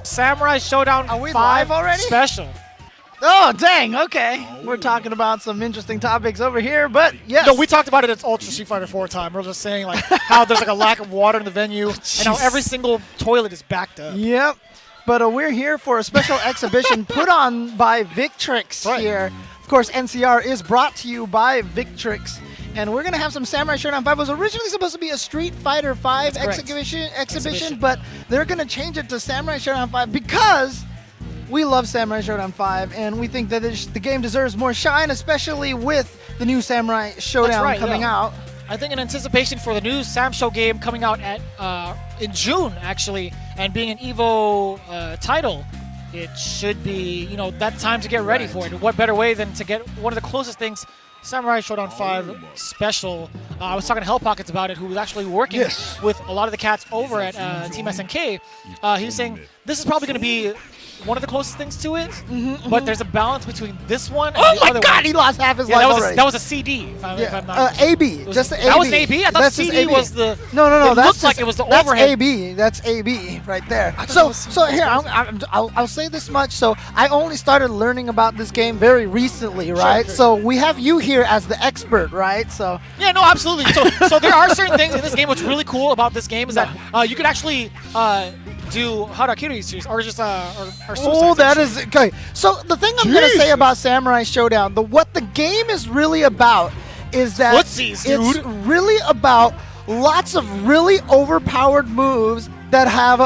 Samurai Showdown Are we 5 live already? special. Oh, dang. Okay. We're talking about some interesting topics over here, but yes. No, we talked about it at Ultra Street Fighter 4 time. We're just saying like how there's like a lack of water in the venue and how every single toilet is backed up. Yep. But we're here for a special exhibition put on by Victrix here. Of course, NCR is brought to you by Victrix. And we're going to have some Samurai Showdown 5. It was originally supposed to be a Street Fighter 5 exhibition, but they're going to change it to Samurai Showdown 5 because we love Samurai Showdown 5, and we think that the game deserves more shine, especially with the new Samurai Showdown coming out. I think in anticipation for the new SamSho game coming out in June, actually, and being an EVO title, it should be, that time to get ready for it. What better way than to get one of the closest things, Samurai Showdown 5 special. I was talking to Hell Pockets about it, who was actually working with a lot of the cats over at Team SNK. He was saying this is probably going to be one of the closest things to it, but there's a balance between this one and the other one. Oh my God, he lost half his life already. That was a CD, if I'm not AB, just the AB. That was an AB? I thought CD was the... No, it looked like it was the overhead. That's AB right there. So here, I'll say this much. So I only started learning about this game very recently, right? Sure. So we have you here as the expert, right? So yeah, no, absolutely. So there are certain things in this game. What's really cool about this game is that you could actually do Harakiri series or just or oh, that is okay. So the thing I'm gonna say about Samurai Showdown, what the game is really about is that Footsies, it's really about lots of really overpowered moves that have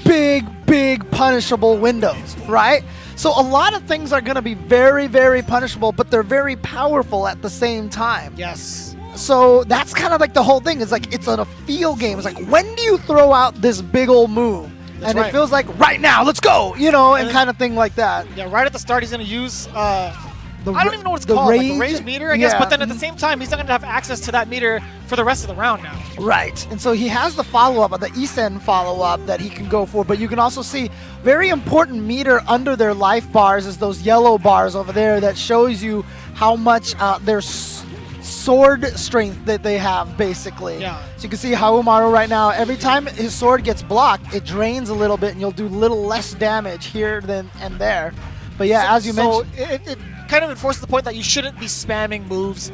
big punishable windows, right? So a lot of things are gonna be very, very punishable, but they're very powerful at the same time. Yes. So that's kind of like the whole thing. It's like it's a feel game. It's like, when do you throw out this big old move? And it feels like right now, let's go, and kind of thing like that. Yeah, right at the start, he's going to use, I don't even know what it's called, like the rage meter, I guess. But then at the same time, he's not going to have access to that meter for the rest of the round now. Right. And so he has the follow-up, the Isen follow-up that he can go for. But you can also see very important meter under their life bars is those yellow bars over there that shows you how much their sword strength that they have, basically. Yeah. So you can see Haumaru right now, every time his sword gets blocked, it drains a little bit, and you'll do a little less damage here than and there. But yeah, as you mentioned, it kind of enforces the point that you shouldn't be spamming moves.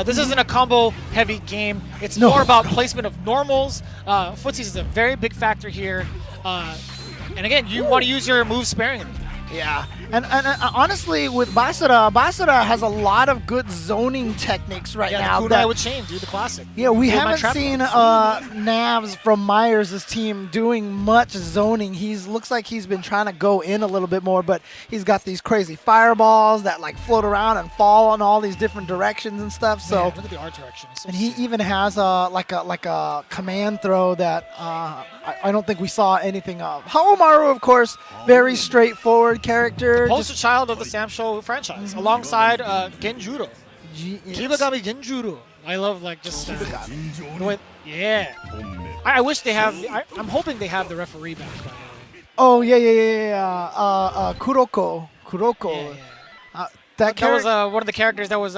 This isn't a combo-heavy game. It's more about placement of normals. Footsies is a very big factor here. And again, you want to use your moves sparingly. Yeah, and honestly, with Basara has a lot of good zoning techniques right now. Yeah, kunai with chain, dude, the classic. Yeah, we haven't seen Navs from Myers' team doing much zoning. Looks like he's been trying to go in a little bit more, but he's got these crazy fireballs that like float around and fall in all these different directions and stuff. So look at the art direction. So and he even has like a command throw that I don't think we saw anything of. Haumaru, of course, very straightforward character. Poster child of the SamSho franchise, alongside Genjuro. Kibagami Genjuro. I love just yeah. I wish they have. I'm hoping they have the referee back. By the way. Oh yeah. Kuroko. Yeah. That was one of the characters that was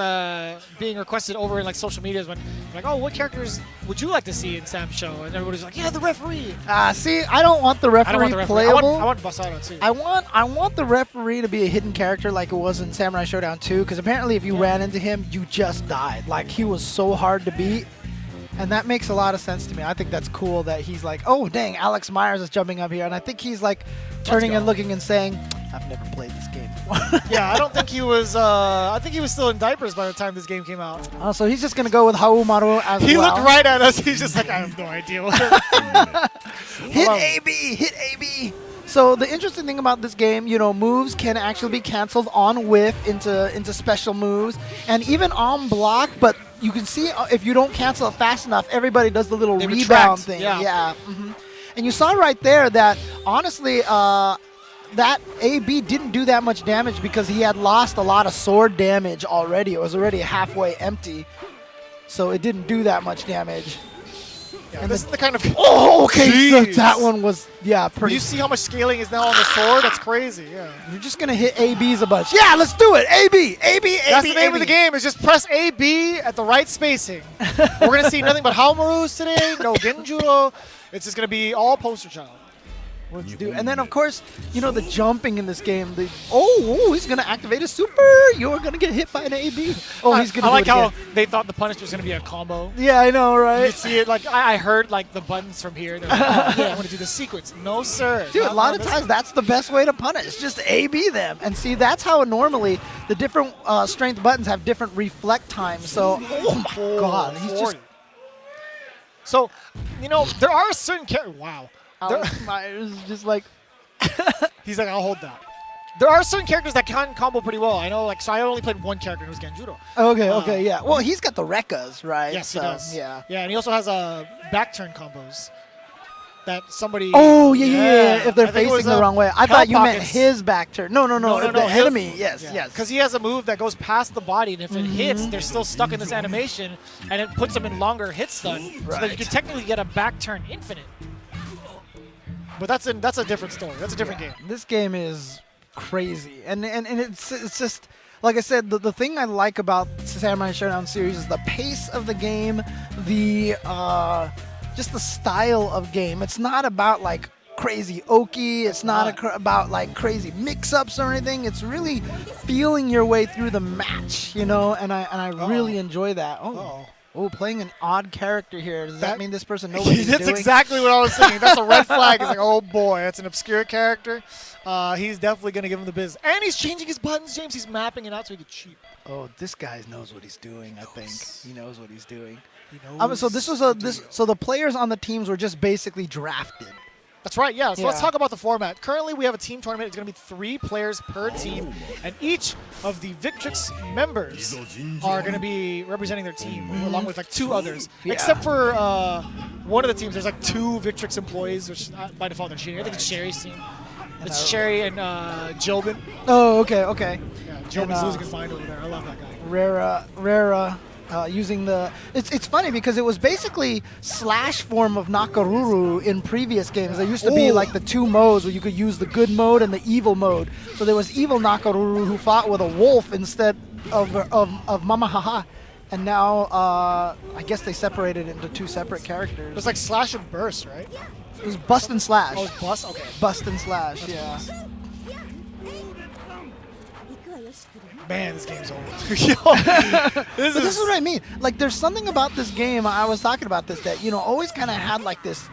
being requested over in social medias when what characters would you like to see in SamSho? And everybody's like, yeah, the referee. See, I don't want the referee playable. I want Basara too. I want the referee to be a hidden character like it was in Samurai Showdown 2, because apparently if you ran into him, you just died. Like, he was so hard to beat. And that makes a lot of sense to me. I think that's cool that he's like, oh, dang, Alex Myers is jumping up here. And I think he's like turning and looking and saying, I've never played this game before. Yeah, I don't think he was, I think he was still in diapers by the time this game came out. So he's just going to go with Haumaru as well. He looked right at us. He's just like, I have no idea. Hit AB. So the interesting thing about this game, moves can actually be canceled on whiff into special moves, and even on block, but you can see if you don't cancel it fast enough, everybody does the little rebound thing. Yeah. And you saw right there that, honestly, that AB didn't do that much damage because he had lost a lot of sword damage already. It was already halfway empty, so it didn't do that much damage. Yeah, and this is the kind of... Oh, okay, so that one was, pretty... You see how much scaling is now on the sword? That's crazy, yeah. You're just going to hit ABs a bunch. Yeah, let's do it! AB! That's the name of the game, is just press AB at the right spacing. We're going to see nothing but Haumarus today, no Genjuro. It's just going to be all poster child. Let's do. And then of course, you know, the jumping in this game. He's gonna activate a super. You're gonna get hit by an AB. Oh, he's gonna. I like do it how again. they thought the punish was gonna be a combo. Yeah, I know, right? You see it like I heard like the buttons from here. They're like, oh, yeah, I'm gonna do the sequence. No, sir. Dude, Not a lot on of this times that's the best way to punish. Just AB them. And see, that's how normally the different strength buttons have different reflect times. So, oh my God, he's just. So, you know, there are certain characters. Wow. Alex Myers is just like. He's like, I'll hold that. There are certain characters that can combo pretty well. I know, like, so I only played one character, and it was Genjuro. Okay, yeah. Well, he's got the Rekkas, right? Yes, so, he does. Yeah. Yeah, and he also has back turn combos that somebody. Oh, yeah. If they're I think it facing was, the wrong way. I Hell thought you meant Pockets. his back turn. No. If the enemy. Yes. Because he has a move that goes past the body, and if it hits, they're still stuck in this animation, and it puts them in longer hit stun, so that you can technically get a back turn infinite. But that's a different story. That's a different game. This game is crazy, and it's just like I said. The thing I like about Samurai Showdown series is the pace of the game, the just the style of game. It's not about like crazy oki. It's not about like crazy mix-ups or anything. It's really feeling your way through the match, you know. And I really enjoy that. Oh, playing an odd character here. Does that mean this person knows what he's doing? That's exactly what I was thinking. That's a red flag. It's like, oh boy, that's an obscure character. He's definitely going to give him the biz. And he's changing his buttons, James. He's mapping it out so he can cheat. Oh, this guy knows what he's doing, I think. He knows what he's doing. He knows So this was so the players on the teams were just basically drafted. That's right, yeah. So let's talk about the format. Currently, we have a team tournament. It's going to be 3 players per team, and each of the Victrix members are going to be representing their team, along with like 2 others. Yeah. Except for one of the teams, there's like 2 Victrix employees, which by default they're cheating. I think it's Sherry's team. It's Sherry and Jobin. Oh, okay. Yeah, Jobin's losing his mind over there. I love that guy. Rara. Using the it's funny because it was basically slash form of Nakaruru in previous games. There used to be like the 2 modes where you could use the good mode and the evil mode. So there was evil Nakaruru who fought with a wolf instead of Mamahaha, and now I guess they separated into 2 separate characters. It was like slash and burst, right? It was bust and slash. Oh, it was bust. Okay. Bust and slash. Yeah. Man, this game's old. This is what I mean. Like, there's something about this game. I was talking about this that, you know, always kind of had like this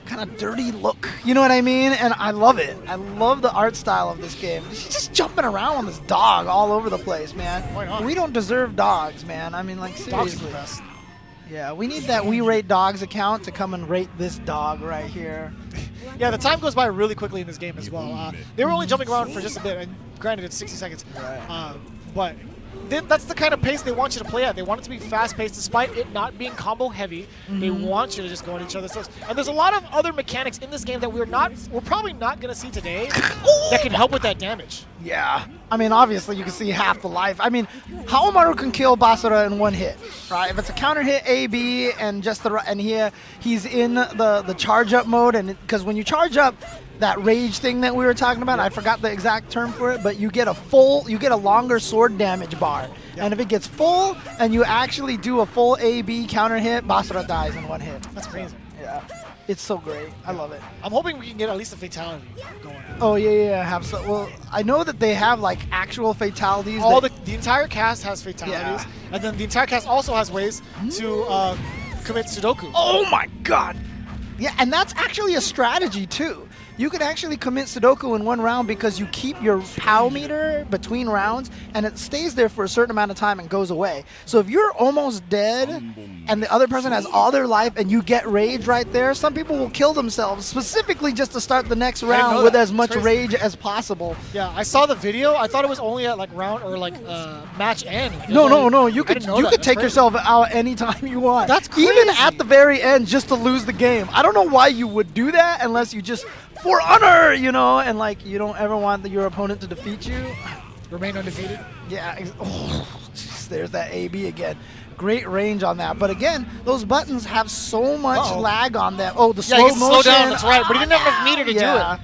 kind of dirty look. You know what I mean? And I love it. I love the art style of this game. She's just jumping around on this dog all over the place, man. Why not? We don't deserve dogs, man. I mean, like, Dogs seriously. are the best. Yeah, we need that We Rate Dogs account to come and rate this dog right here. Yeah, the time goes by really quickly in this game as well. They were only jumping around for just a bit, and granted, it's 60 seconds. Right. But that's the kind of pace they want you to play at. They want it to be fast-paced, despite it not being combo-heavy. They want you to just go on each other's toes. And there's a lot of other mechanics in this game that we're probably not going to see today that can help with that damage. Yeah. I mean, obviously, you can see half the life. I mean, Haomaru can kill Basara in 1 hit, right? If it's a counter hit A, B, and just and here he's in the charge up mode, and because when you charge up, that rage thing that we were talking about, I forgot the exact term for it, but you get a longer sword damage bar. And if it gets full and you actually do a full A-B counter hit, Basara dies in 1 hit. That's crazy. Yeah. It's so great. I love it. I'm hoping we can get at least a fatality going. Oh, yeah. Well, I know that they have like actual fatalities. The entire cast has fatalities, and then the entire cast also has ways to commit Sudoku. Oh my God. Yeah, and that's actually a strategy too. You can actually commit Sudoku in 1 round because you keep your POW meter between rounds and it stays there for a certain amount of time and goes away. So if you're almost dead and the other person has all their life and you get rage right there, some people will kill themselves specifically just to start the next round with as much rage as possible. Yeah, I saw the video. I thought it was only at like round or like match end. No. You could take yourself out anytime you want. That's crazy. Even at the very end just to lose the game. I don't know why you would do that unless you just for honor, you know, and like you don't ever want your opponent to defeat you. Remain undefeated. Yeah. Oh, geez, there's that AB again. Great range on that. But again, those buttons have so much lag on them. Oh, the slow motion. Slow down, that's right. But he didn't have enough meter to do it.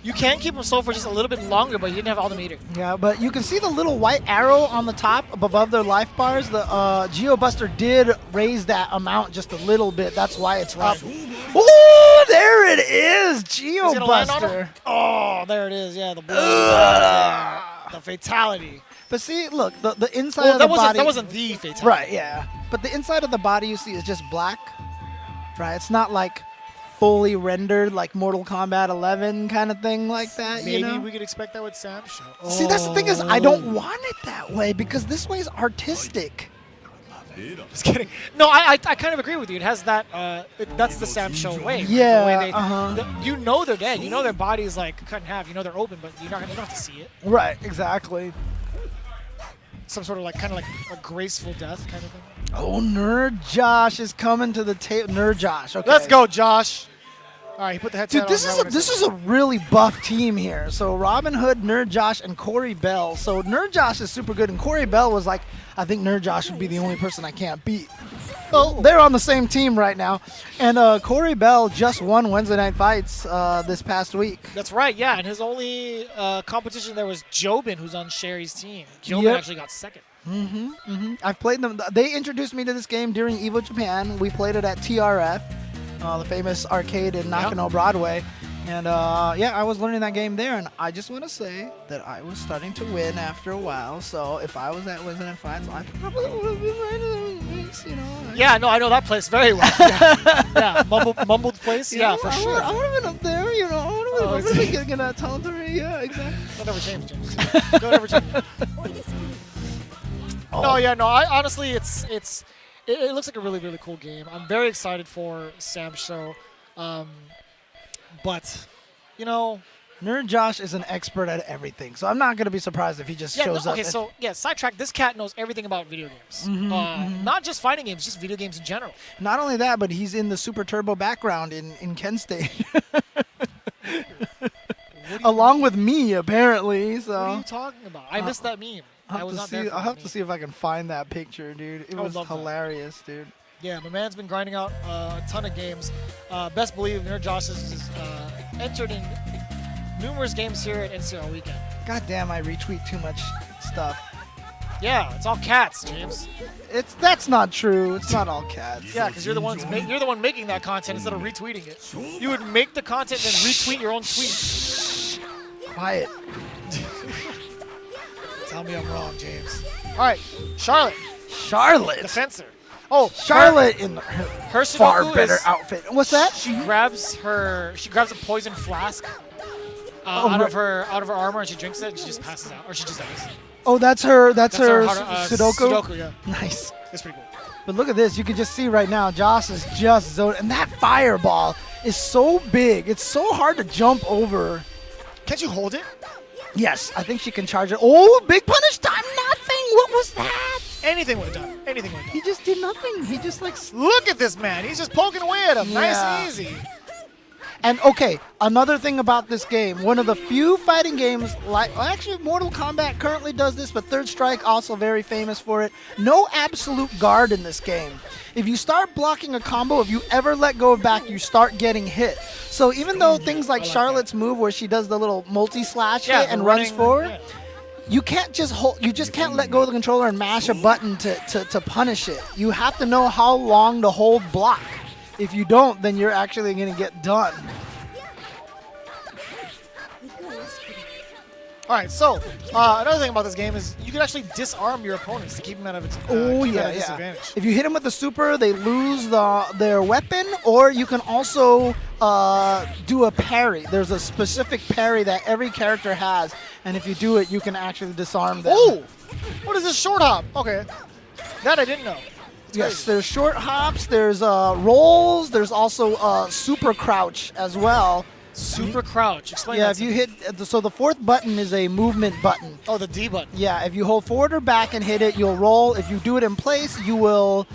You can keep him slow for just a little bit longer, but you didn't have all the meter. Yeah, but you can see the little white arrow on the top above their life bars. The Geo Buster did raise that amount just a little bit. That's why it's up. Oh, there it is, Is it gonna land on him? Geobuster. Oh, there it is. Yeah, the blow. The fatality. But see, look, the inside Well, of the that body. wasn't the fatality. Right, yeah. But the inside of the body you see is just black, right? It's not like fully rendered like Mortal Kombat 11 kind of thing like that, Maybe you know? we could expect that with SamSho. See, that's the thing is I don't want it that way because this way is artistic. Just kidding. No, I kind of agree with you. It has that. That's the SamSho way. Right? Yeah, The way uh-huh. you know they're dead. You know their body's like cut in half. You know they're open, but you don't have to see it. Right, exactly. Some sort of like kind of like a graceful death kind of thing. Oh, Nerd Josh is coming to the table. Nerd Josh, okay. Let's go, Josh. All right, he put the headset Dude, on. this is a really buff team here. So Robin Hood, Nerd Josh, and Corey Bell. So Nerd Josh is super good, and Corey Bell was like, I think Nerd Josh would be the only person I can't beat. So they're on the same team right now. And Corey Bell just won Wednesday Night Fights this past week. That's right, yeah. And his only competition there was Jobin, who's on Sherry's team. Jobin Yep. actually got second. I've played them. They introduced me to this game during EVO Japan. We played it at TRF, the famous arcade in Nakano Broadway. And yeah, I was learning that game there, and I just want to say that I was starting to win after a while. So if I was at Wednesday Night Fights, I probably would have been right in the mix, you know. Yeah, no, I know that place very well. Yeah, mumbled place. Yeah, for sure. I would have been up there, you know. I would have been getting that talented. Yeah, exactly. Don't ever change, James. Don't ever change. No, yeah, no. I honestly, it looks like a really, really cool game. I'm very excited for SamSho, but you know, Nerd Josh is an expert at everything, so I'm not gonna be surprised if he just shows up. Okay, so yeah, sidetrack. This cat knows everything about video games, not just fighting games, just video games in general. Not only that, but he's in the Super Turbo background in Kent State, along with me apparently. So what are you talking about? I missed that meme. I was not there. I'll have to see if I can find that picture, dude. It was hilarious, dude. Yeah, my man's been grinding out a ton of games. Best believe Nerd Josh is entered in numerous games here at NCR Weekend. God damn, I retweet too much stuff. Yeah, it's all cats, James. That's not true. It's not all cats. Yeah, because you're the one making that content instead of retweeting it. You would make the content and then retweet your own tweet. Quiet. Tell me I'm wrong, James. All right, Charlotte. Charlotte. The fencer. Oh, Charlotte in her far better outfit. What's that? She grabs a poison flask out of her armor and she drinks it and she just passes out or she just dies. Oh, that's her Sudoku. Sudoku, yeah. Nice. It's pretty cool. But look at this. You can just see right now, Josh is just zoned. And that fireball is so big. It's so hard to jump over. Can't you hold it? Yes, I think she can charge it. Oh, big punish time. Nothing. What was that? Anything would have done. Anything would have done. He just did nothing. He just like... Look at this man. He's just poking away at him. Yeah. Nice and easy. And okay, another thing about this game, one of the few fighting games, actually Mortal Kombat currently does this, but Third Strike also very famous for it. No absolute guard in this game. If you start blocking a combo, if you ever let go of back, you start getting hit. So even though things like Charlotte's move where she does the little multi-slash hit and runs forward, you can't just hold. You just can't let go of the controller and mash a button to punish it. You have to know how long to hold block. If you don't, then you're actually going to get done. All right, so another thing about this game is you can actually disarm your opponents to keep them out of disadvantage. If you hit them with the super, they lose their weapon, or you can also do a parry. There's a specific parry that every character has, and if you do it, you can actually disarm them. Oh, what is this short hop? Okay, that I didn't know. Yes, there's short hops, there's rolls, there's also super crouch as well. Super crouch. Explain that. Yeah, if you hit, so the fourth button is a movement button. Oh, the D button. Yeah, if you hold forward or back and hit it, you'll roll. If you do it in place, you will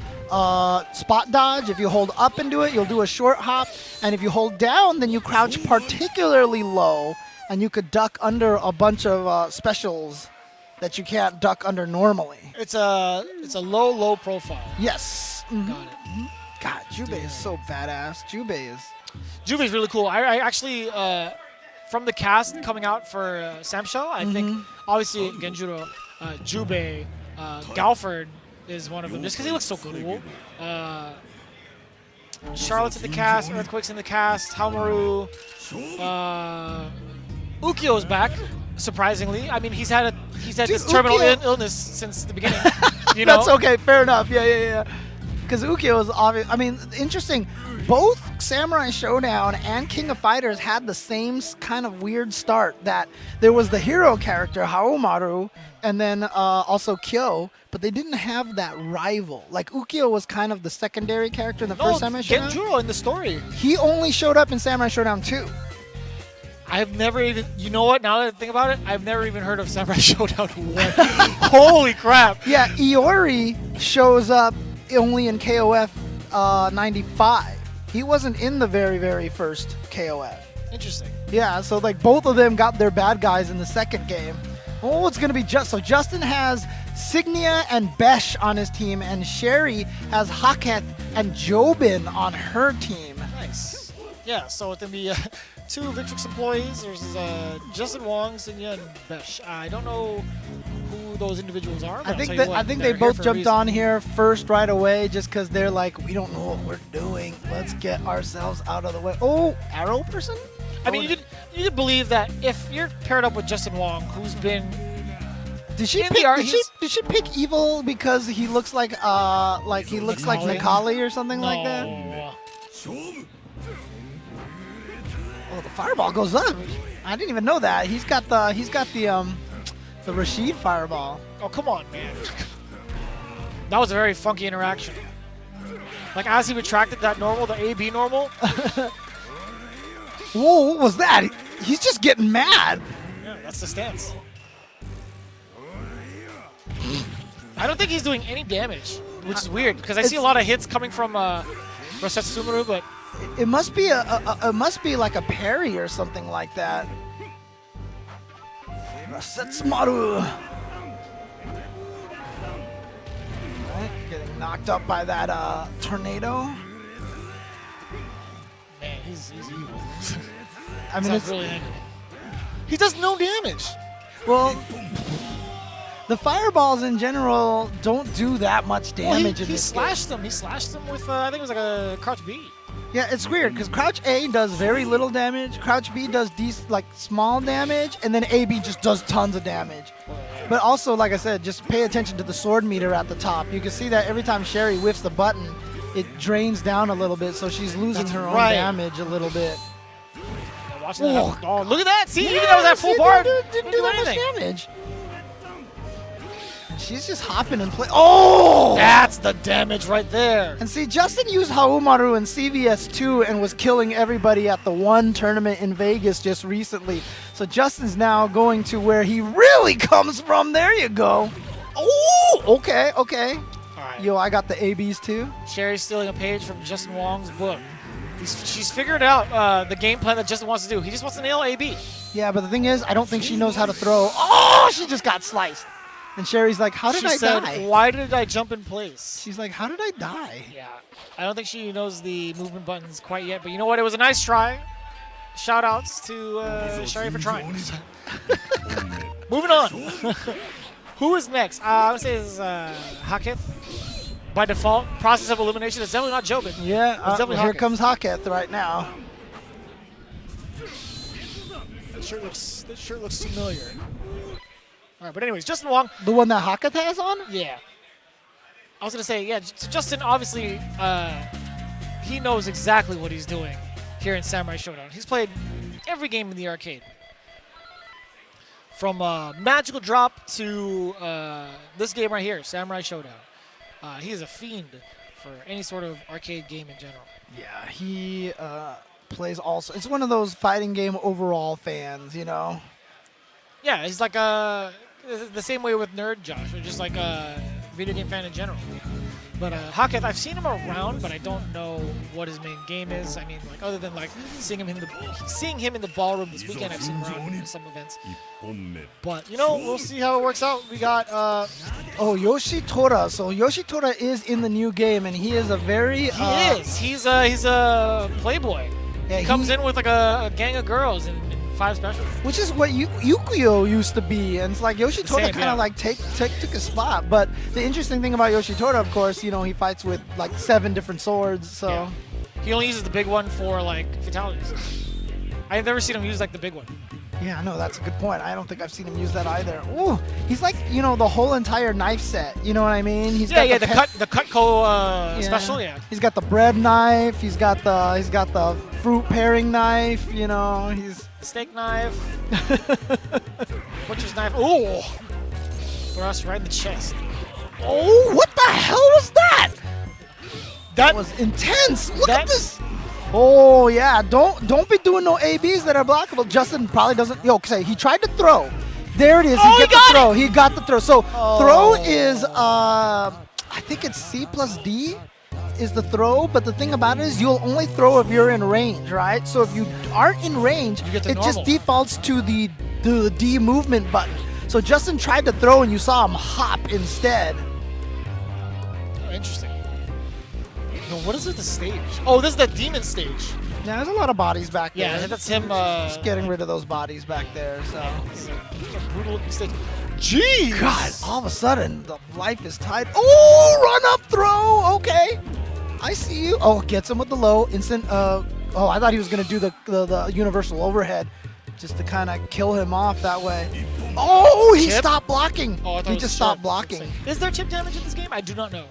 spot dodge. If you hold up and do it, you'll do a short hop. And if you hold down, then you crouch particularly low, and you could duck under a bunch of specials that you can't duck under normally. It's a low profile. Yes. Mm-hmm. Got it. God, Jubei is so badass. Jubei's really cool. I actually, from the cast coming out for SamSho, I think obviously Genjuro, Jubei, Galford is one of them just because he looks so cool. Charlotte's in the cast, Earthquake's in the cast, Haomaru, Ukyo's back, surprisingly. I mean, he's had this terminal illness since the beginning. You know? That's okay, fair enough. Yeah. Because Ukyo is obvious. I mean, interesting. Both Samurai Showdown and King of Fighters had the same kind of weird start. That there was the hero character Haomaru, and then also Kyo, but they didn't have that rival. Like Ukyo was kind of the secondary character in the first Samurai Showdown. Genjuro in the story. He only showed up in Samurai Showdown 2. I've never even, you know what, now that I think about it, I've never even heard of Samurai Showdown 1. Holy crap. Yeah, Iori shows up only in KOF 95. He wasn't in the very, very first KOF. Interesting. Yeah, so like both of them got their bad guys in the second game. Oh, it's going to be so Justin has Signia and Besh on his team, and Sherry has Hacketh and Jobin on her team. Nice. Yeah, so it's going to be 2 Victrix employees. There's Justin Wong, Signia, and Besh. I don't know who those individuals are. But I think they both jumped on here first right away just because they're like, we don't know what we're doing. Let's get ourselves out of the way. Oh, arrow person? I mean, you could believe that if you're paired up with Justin Wong, who's been did she pick Evil because he looks like Nakali or something like that? Oh, the fireball goes up. I didn't even know that. He's got the Rashid fireball. Oh, come on, man. That was a very funky interaction. Like, as he retracted that normal, the AB normal. Whoa, what was that? He's just getting mad. Yeah, that's the stance. I don't think he's doing any damage, which is weird, because I see a lot of hits coming from Rosetsumaru, but... It must be like a parry or something like that. Rosetsumaru. Right, getting knocked up by that tornado. Man, he's evil. I mean, it's really angry. He does no damage. Well, the fireballs in general don't do that much damage. He slashed them. He slashed them with I think it was like a crouch B. Yeah, it's weird because Crouch A does very little damage, Crouch B does small damage, and then AB just does tons of damage. But also, like I said, just pay attention to the sword meter at the top. You can see that every time Sherry whiffs the button, it drains down a little bit, so she's losing her own damage a little bit. Oh, look at that! See, even though that full bar didn't do that much damage. She's just hopping and playing. Oh! That's the damage right there. And see, Justin used Haomaru in CVS 2 and was killing everybody at the one tournament in Vegas just recently. So Justin's now going to where he really comes from. There you go. Oh! Okay. All right. Yo, I got the ABs too. Sherry's stealing a page from Justin Wong's book. She's figured out the game plan that Justin wants to do. He just wants to nail AB. Yeah, but the thing is, I don't think she knows how to throw. Oh, she just got sliced. And Sherry's like, how did I die? Why did I jump in place? She's like, how did I die? Yeah, I don't think she knows the movement buttons quite yet. But you know what? It was a nice try. Shout outs to Sherry for trying. Moving on. Who is next? I would say it's Hacketh. By default, process of elimination is definitely not Jobin. Yeah, here comes Hacketh right now. That shirt looks familiar. All right, but anyways, Justin Wong. The one that Hacketh has on? Yeah. I was going to say, yeah, so Justin, obviously, he knows exactly what he's doing here in Samurai Showdown. He's played every game in the arcade. From Magical Drop to this game right here, Samurai Showdown. He is a fiend for any sort of arcade game in general. Yeah, he plays also. It's one of those fighting game overall fans, you know? Yeah, he's like the same way with Nerd Josh, or just like a video game fan in general. But Hacketh, I've seen him around, but I don't know what his main game is. I mean, like other than like seeing him in the ballroom this weekend, I've seen him around in some events. But you know, we'll see how it works out. We got Yoshitora. So Yoshitora is in the new game, and he is a very He's a playboy. Yeah, he comes in with like a gang of girls and 5 specials. Which is what Yukio used to be, and it's like Yoshitora kind of like took a spot. But the interesting thing about Yoshitora, of course, you know, he fights with like 7 different swords. So He only uses the big one for like fatalities. I've never seen him use like the big one. Yeah, no, that's a good point. I don't think I've seen him use that either. Ooh, he's like, you know, the whole entire knife set. You know what I mean? He's got the Cutco special. Yeah. He's got the bread knife. He's got the fruit paring knife. You know, he's steak knife. Butcher's knife. Ooh, thrust right in the chest. Oh, what the hell was that? That was intense. Look at this. Oh yeah, don't be doing no ABs that are blockable. Justin probably doesn't. Yo, say he tried to throw. There it is. He got the throw. He got the throw. So throw is I think it's C plus D is the throw. But the thing about it is you'll only throw if you're in range, right? So if you aren't in range, it just defaults to the D movement button. So Justin tried to throw and you saw him hop instead. Oh, interesting. No, what is it? The stage? Oh, this is the demon stage. Yeah, there's a lot of bodies back there. Yeah, I think that's him. Just getting rid of those bodies back there. So it's a brutal looking stage. Jeez! God, all of a sudden the life is tied. Oh, run up throw. Okay, I see you. Oh, gets him with the low instant. Oh, I thought he was gonna do the universal overhead, just to kind of kill him off that way. Oh, he stopped blocking. Oh, he just stopped blocking. Is there chip damage in this game? I do not know.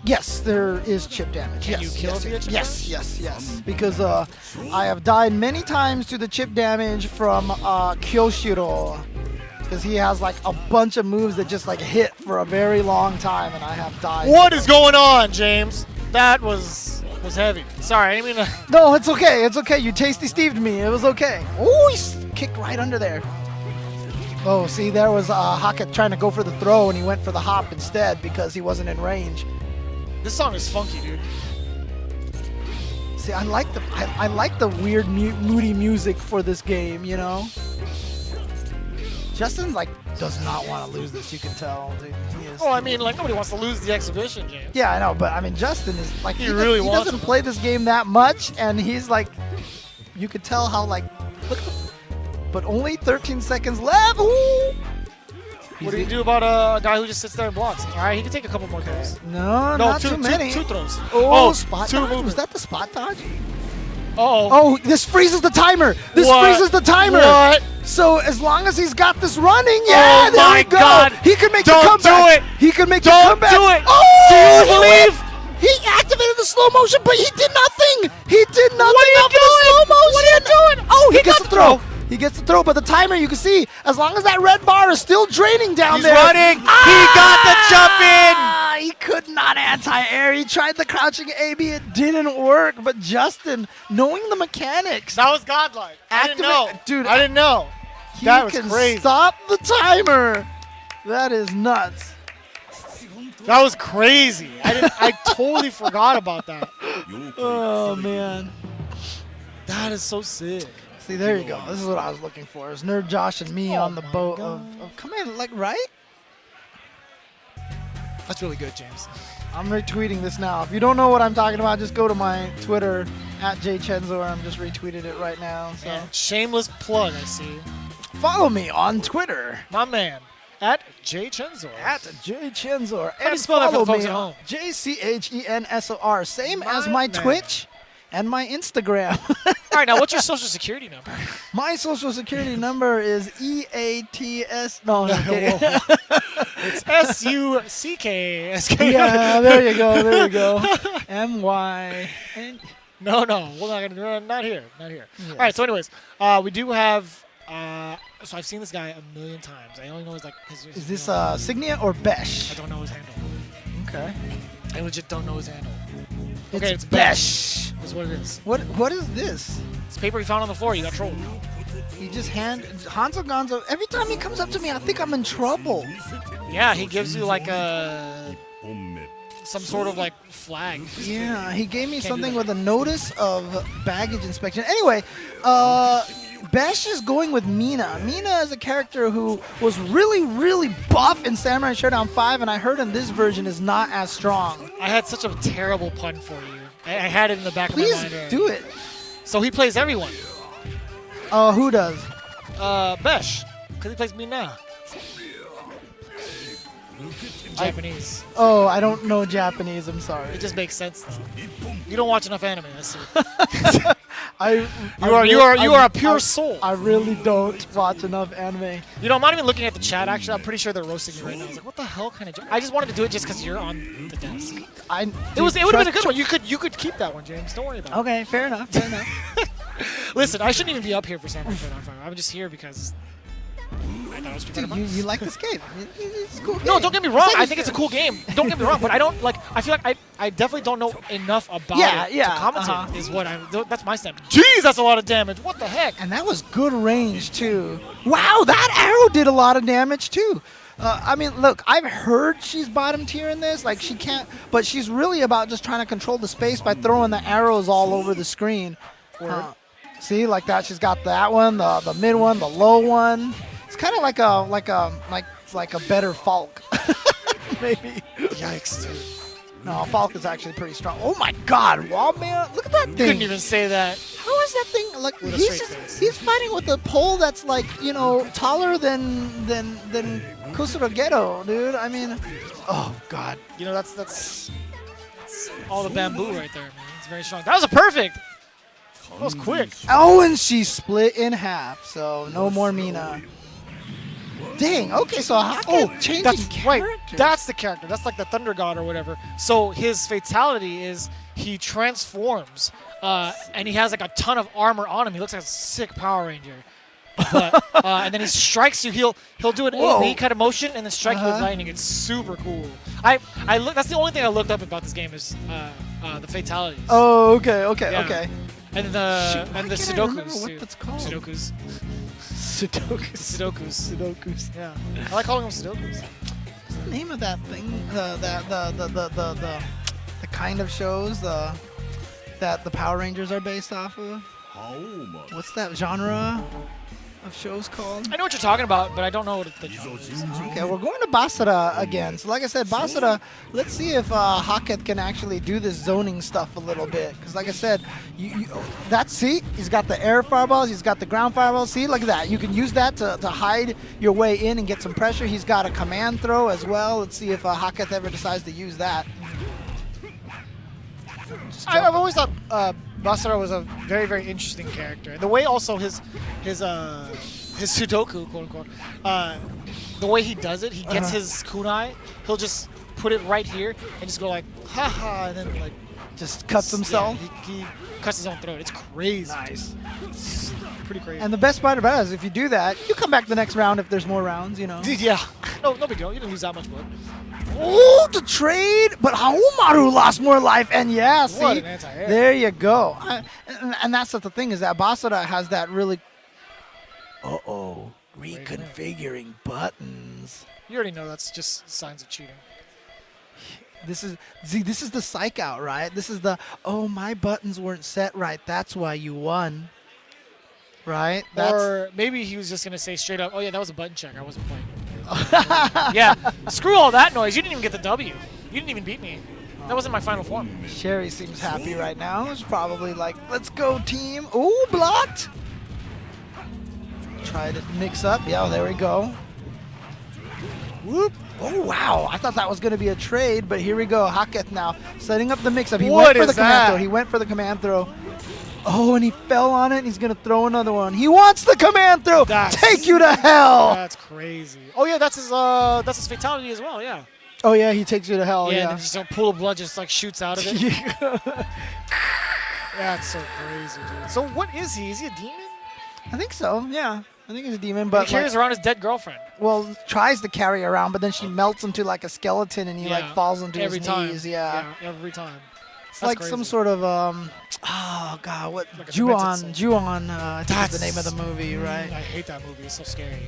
Yes, there is chip damage. Can you kill via chip damage? Yes. Because I have died many times to the chip damage from Kyoshiro. Because he has like a bunch of moves that just like hit for a very long time, and I have died. What is going on, James? That was heavy. Sorry, I didn't mean to. No, it's okay. It's okay. You tasty Steved me. It was okay. Oh, he kicked right under there. Oh, see, there was Hackett trying to go for the throw, and he went for the hop instead because he wasn't in range. This song is funky, dude. See, I like the weird moody music for this game, you know. Justin like does not want to lose this. You can tell, dude. Oh, I mean, like nobody wants to lose the exhibition, James. Yeah, I know, but I mean, Justin is like he doesn't play this game that much, and he's like, you could tell how like, look, but only 13 seconds left. Ooh. What do you do about a guy who just sits there and blocks? All right, he can take a couple more throws. No, not too many. Two throws. Oh, spot dodge? Was that the spot dodge? Uh-oh. Oh, this freezes the timer. This freezes the timer. What? So as long as he's got this running, yeah, there we go. God. He can make Don't the comeback. do it. He can make the comeback. Don't do it. Oh, do you believe? He activated the slow motion, but he did nothing. He did nothing. What are you doing? Slow motion. What are you doing? Oh, he gets the throw. He gets the throw, but the timer, you can see, as long as that red bar is still draining down there. He's running. He got the jump in. He could not anti-air. He tried the crouching AB. It didn't work. But Justin, knowing the mechanics. That was godlike. I didn't know. Dude, I didn't know. That was crazy. Stop the timer. That is nuts. That was crazy. I totally forgot about that. Oh, man. That is so sick. See, there you go. This is what I was looking for. Is Nerd Josh and me on the boat of come in, like, right? That's really good, James. I'm retweeting this now. If you don't know what I'm talking about, just go to my Twitter, @JChenzor. I'm just retweeted it right now. So and shameless plug, I see. Follow me on Twitter. My man, @JChenzor. @JChenzor. How do you spell that for the folks at home? JCHENSOR. Same as my Twitch and my Instagram. All right, now what's your social security number? My social security number is EATS. No, it's SUCK. Yeah, there you go. There you go. MY. No, we're not here. Yes. All right. So, anyways, we do have. So I've seen this guy a million times. I only know his like. Is this Signia or Besh? I don't know his handle. Okay. I legit don't know his handle. Okay, it's Besh. That's what it is. What is this? It's paper he found on the floor. You got trolled. He just Hanzo Gonzo. Every time he comes up to me, I think I'm in trouble. Yeah, he gives you like some sort of like flag. Yeah, he gave me something with a notice of baggage inspection. Anyway, Besh is going with Mina. Mina is a character who was really, really buff in Samurai Showdown 5, and I heard in this version is not as strong. I had such a terrible pun for you. I had it in the back of my mind. Please do it. So he plays everyone. Who does? Besh, because he plays Mina. In Japanese. I don't know Japanese, I'm sorry. It just makes sense though. You don't watch enough anime. I see. You are a pure soul. I really don't watch enough anime. You know, I'm not even looking at the chat. Actually, I'm pretty sure they're roasting you right now. I was like, what the hell kind of? I just wanted to do it just because you're on the desk. It would have been a good one. You could keep that one, James. Don't worry about it. Okay, fair enough. Fair enough. Listen, I shouldn't even be up here for Samurai Showdown 5. I'm just here because I thought it was Dude, you like this game? It's a cool game. No, don't get me wrong. I think it's a cool game. Don't get me wrong, but I don't like. I feel like I definitely don't know enough about it to commentate. Is what I'm. That's my step. Jeez, that's a lot of damage. What the heck? And that was good range too. Wow, that arrow did a lot of damage too. I mean, look, I've heard she's bottom tier in this. Like she can't, but she's really about just trying to control the space by throwing the arrows all over the screen. See, like that. She's got that one, the mid one, the low one. It's kind of like a better Falk, maybe. Yikes, dude. No, Falk is actually pretty strong. Oh my God, Wildman! Look at that thing. You couldn't even say that. How is that thing like? With a straight face. He's fighting with a pole that's like taller than Kusuragedo, dude. I mean, oh God. You know that's all the bamboo right there, man. It's very strong. That was a perfect. That was quick. Oh, and she split in half, so no more Mina. Dang, okay, so Hackett changing character. Right, that's the character. That's like the Thunder God or whatever. So his fatality is he transforms, and he has like a ton of armor on him. He looks like a sick Power Ranger. But, and then he strikes you. He'll do an AV kind of motion and then strike you with lightning. It's super cool. That's the only thing I looked up about this game is the fatalities. Oh, okay. And the Sudokus what too. that's called? Sudokus. Sudokus. Sudokus. Yeah. I like calling them Sudokus. What's the name of that thing? The kind of shows that the Power Rangers are based off of? What's that genre of shows called? I know what you're talking about, but I don't know what the genre is. Okay, we're going to Basara again. So like I said, Basara, let's see if Hackett can actually do this zoning stuff a little bit. Because like I said, see, he's got the air fireballs, he's got the ground fireballs. See, look at that. You can use that to hide your way in and get some pressure. He's got a command throw as well. Let's see if Hackett ever decides to use that. I've always thought Basara was a very, very interesting character. The way also his Sudoku, quote unquote, the way he does it, he gets his kunai, he'll just put it right here and just go like, haha, and then like just cuts himself. Yeah, he cuts his own throat. It's crazy. Nice. It's pretty crazy. And the best part about it is if you do that, you come back the next round if there's more rounds, Yeah. No big deal. You didn't lose that much blood. Oh, the trade, but Haomaru lost more life, and yeah, see, what an anti-air. There you go. And that's the thing is that Basara has that really, reconfiguring buttons. You already know that's just signs of cheating. This is the psych out, right? This is the, my buttons weren't set right, that's why you won. Right? Or maybe he was just going to say straight up, oh yeah, that was a button check, I wasn't playing. Yeah, screw all that noise. You didn't even get the W. You didn't even beat me. That wasn't my final form. Sherry seems happy right now. It's probably like, let's go, team. Ooh, blocked. Try to mix up. Yeah, there we go. Whoop. Oh, wow. I thought that was going to be a trade, but here we go. Hackett now setting up the mix-up. He went for the command throw. He went for the command throw. Oh, and he fell on it, and he's going to throw another one. He wants the command throw. Take you to hell. That's crazy. Oh, yeah, that's his fatality as well, yeah. Oh, yeah, he takes you to hell, yeah. And then just a pool of blood just, like, shoots out of it. That's so crazy, dude. So what is he? Is he a demon? I think so, yeah. I think he's a demon, but he carries around his dead girlfriend. Well, tries to carry around, but then she melts into, like, a skeleton, and he, like, falls into his knees. Yeah, every time. It's like crazy. Some sort of, oh, God, what? Like Ju-on, I think is the name of the movie, right? I hate that movie. It's so scary.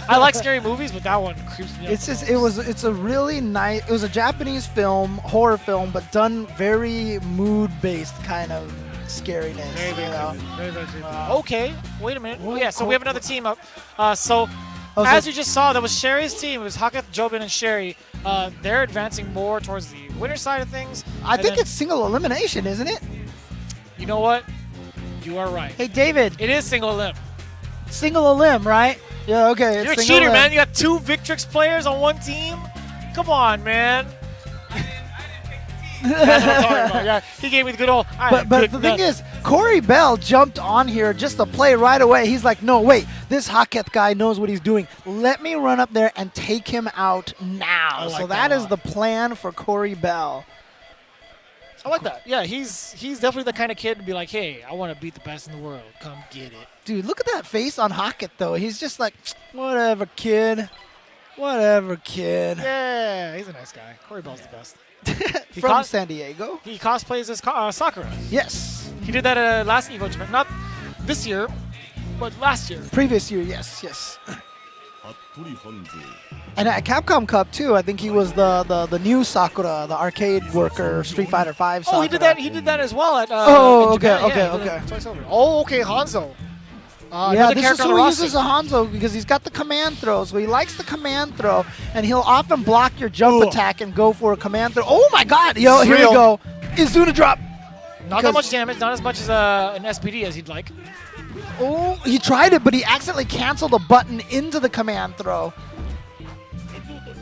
I like scary movies, but that one creeps me out. It's a really nice, it was a Japanese film, horror film, but done very mood-based kind of scariness. Very creepy. Okay, wait a minute. Oh, yeah, so we have another team up. As you just saw, that was Sherry's team. It was Hackett, Jobin, and Sherry. They're advancing more towards the winner side of things. I think it's single elimination, isn't it? You know what? You are right. Hey, David. It is single elim. Single elim, right? Yeah, okay. You're a cheater, man. You got 2 Victrix players on one team? Come on, man. That's what I'm talking about. Yeah, he gave me the good old. But the thing is, Corey Bell jumped on here just to play right away. He's like, no, wait, this Hackett guy knows what he's doing. Let me run up there and take him out now. So that is the plan for Corey Bell. I like that. Yeah, he's definitely the kind of kid to be like, hey, I want to beat the best in the world. Come get it. Dude, look at that face on Hackett, though. He's just like, whatever, kid. Whatever, kid. Yeah, he's a nice guy. Corey Bell's the best. From San Diego. He cosplays as Sakura. Yes. He did that at last Evo Japan. Not this year, but last year. Previous year, yes. And at Capcom Cup, too, I think he was the new Sakura, the arcade worker, Street Fighter V Sakura. Oh, he did that. He did that as well at. Okay. Twice over. Oh, okay, Hanzo. Yeah, this is who he uses a Hanzo because he's got the command throw, so he likes the command throw, and he'll often block your jump attack and go for a command throw. Oh my God! Yo, here we go. Izuna drop. Not that much damage, not as much as an SPD as he'd like. Oh, he tried it, but he accidentally canceled a button into the command throw.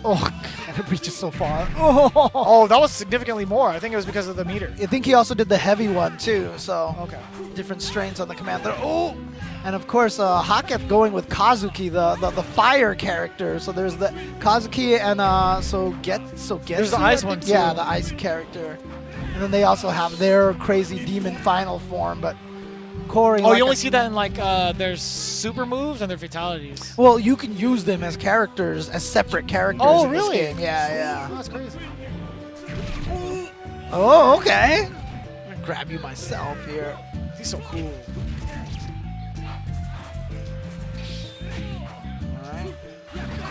Oh, God, it reaches so far. Oh, that was significantly more. I think it was because of the meter. I think he also did the heavy one, too, so okay. Different strains on the command throw. Oh! And, of course, Hackett going with Kazuki, the fire character. So there's the Kazuki and There's the ice one, too. Yeah, the ice character. And then they also have their crazy demon final form, but Corey... Oh, you only see that in, like, their super moves and their fatalities. Well, you can use them as characters, as separate characters in this game. Yeah. Oh, that's crazy. Oh, okay. I'm going to grab you myself here. He's so cool.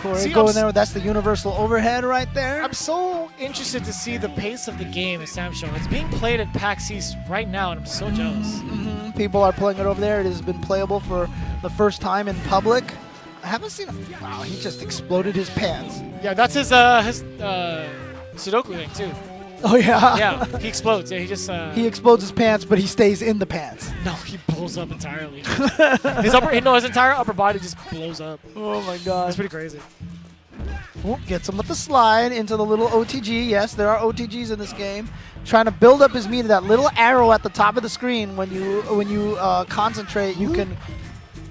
Corey going there. That's the universal overhead right there. I'm so interested to see the pace of the game at SamSho. It's being played at PAX East right now, and I'm so jealous. People are playing it over there. It has been playable for the first time in public. I haven't seen him. Wow, he just exploded his pants. Yeah, that's his Sudoku thing, too. Oh, yeah? Yeah, he explodes. Yeah, he just... he explodes his pants, but he stays in the pants. No, he blows up entirely. his entire upper body just blows up. Oh, my God. That's pretty crazy. Oh, gets him with the slide into the little OTG. Yes, there are OTGs in this game. Trying to build up his meter. That little arrow at the top of the screen, when you concentrate, you can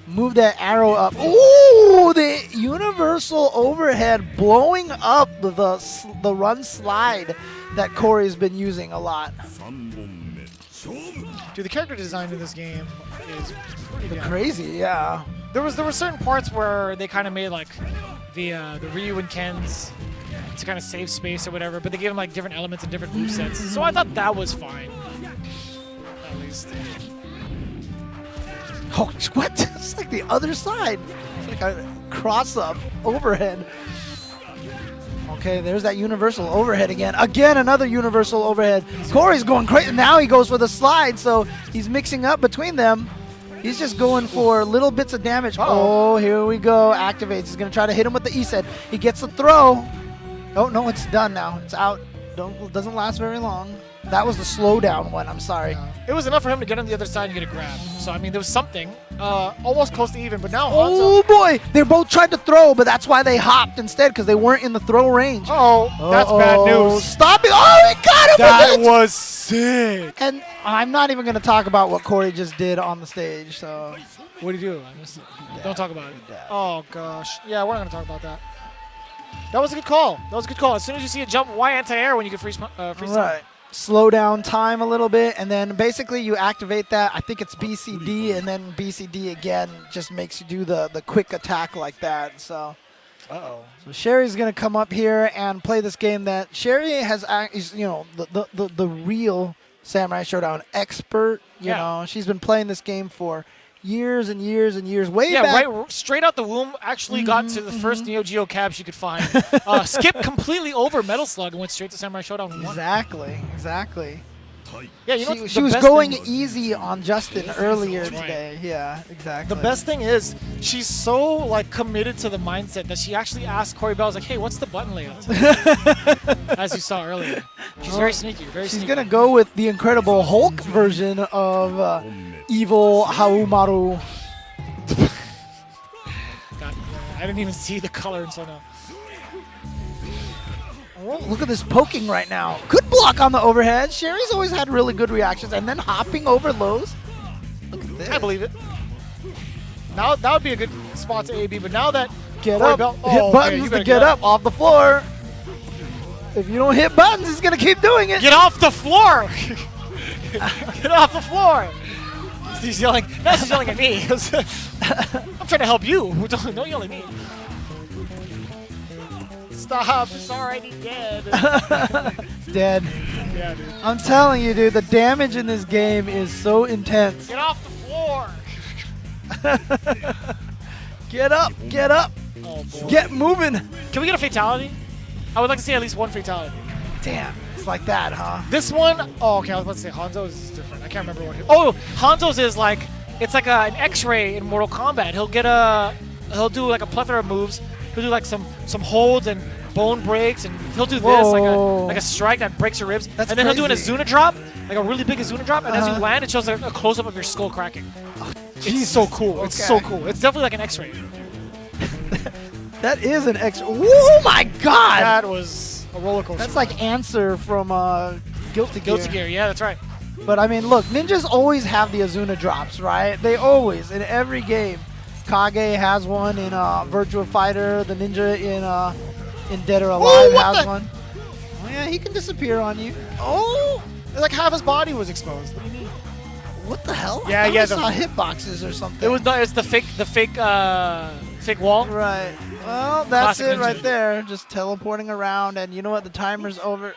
move that arrow up. Ooh, the universal overhead blowing up the run slide that Corey's been using a lot. Dude, the character design in this game is pretty good. Crazy, yeah. There were certain parts where they kind of made like the Ryu and Ken's to kind of save space or whatever, but they gave them like different elements and different movesets. So I thought that was fine. At least. Oh, what? It's like the other side. It's like a cross-up overhead. Okay, there's that universal overhead again. Again, another universal overhead. Corey's going crazy. Now he goes for the slide, so he's mixing up between them. He's just going for little bits of damage. Oh, here we go. Activates. He's going to try to hit him with the E set. He gets the throw. Oh, no, it's done now. It's out. Doesn't last very long. That was the slowdown one. I'm sorry. It was enough for him to get on the other side and get a grab. So, I mean, there was something. Almost close to even, but now Oh, boy. They both tried to throw, but that's why they hopped instead, because they weren't in the throw range. That's bad news. Stop it. Oh, he got him That was sick. And I'm not even going to talk about what Corey just did on the stage. So what did he do? I missed it. Don't talk about it. Oh, gosh. Yeah, we're not going to talk about that. That was a good call. As soon as you see a jump, why anti-air when you can freeze time? Right. Slow down time a little bit, and then basically you activate that. I think it's BCD, and then BCD again just makes you do the quick attack like that. So, so Sherry's gonna come up here and play this game that Sherry is the real Samurai Showdown expert. You know, she's been playing this game for years and years and years. Way back. Right, straight out the womb. Actually got to the first Neo Geo cab she could find. Skipped completely over Metal Slug and went straight to Samurai Showdown 1. Exactly. Yeah, you know she was going easy on Justin earlier today. Yeah, exactly. The best thing is she's so like committed to the mindset that she actually asked Corey Bell, like, "Hey, what's the button layout?" As you saw earlier. She's very sneaky. She's gonna go with the Incredible Hulk version of Evil Haumaru. God, I didn't even see the color until now. Oh, look at this poking right now. Good block on the overhead. Sherry's always had really good reactions. And then hopping over lows. Look at this. I believe it. Now that would be a good spot to AB, but now that Get Corey up. Bell- Hit oh, okay, buttons you to better get up off the floor. If you don't hit buttons, he's going to keep doing it. Get off the floor! Get off the floor! He's yelling. Now he's yelling at me. I'm trying to help you. Don't yell at me. Stop. It's already dead. Dead. Yeah, dude. I'm telling you, dude, the damage in this game is so intense. Get off the floor! Get up. Get up. Oh, boy. Get moving. Can we get a fatality? I would like to see at least one fatality. Damn. It's like that, huh? This one, oh, okay, I was about to say Hanzo's is different. I can't remember what. Oh, Hanzo's is like, it's like an X-ray in Mortal Kombat. He'll do like a plethora of moves. He'll do like some holds and bone breaks, and he'll do this like a strike that breaks your ribs. That's and then he'll do an crazy. Azuna drop, like a really big Azuna drop, and as you land, it shows like a close-up of your skull cracking. It's so cool. It's so cool. It's definitely like an X-ray. That is an extra. Oh my God! That was a roller coaster. That's like Answer from Guilty Gear. Guilty Gear. Yeah, that's right. But I mean, look, ninjas always have the Azuna drops, right? They always, in every game. Kage has one in Virtua Fighter. The ninja in Dead or Alive has one. Oh yeah, he can disappear on you. Oh, Like half his body was exposed. What do you mean? what the hell? Yeah, I thought yeah, I saw hitboxes or something. It's the fake wall. Right. Well, that's Classic it right ninja. there. Just teleporting around, and you know what? The timer's over.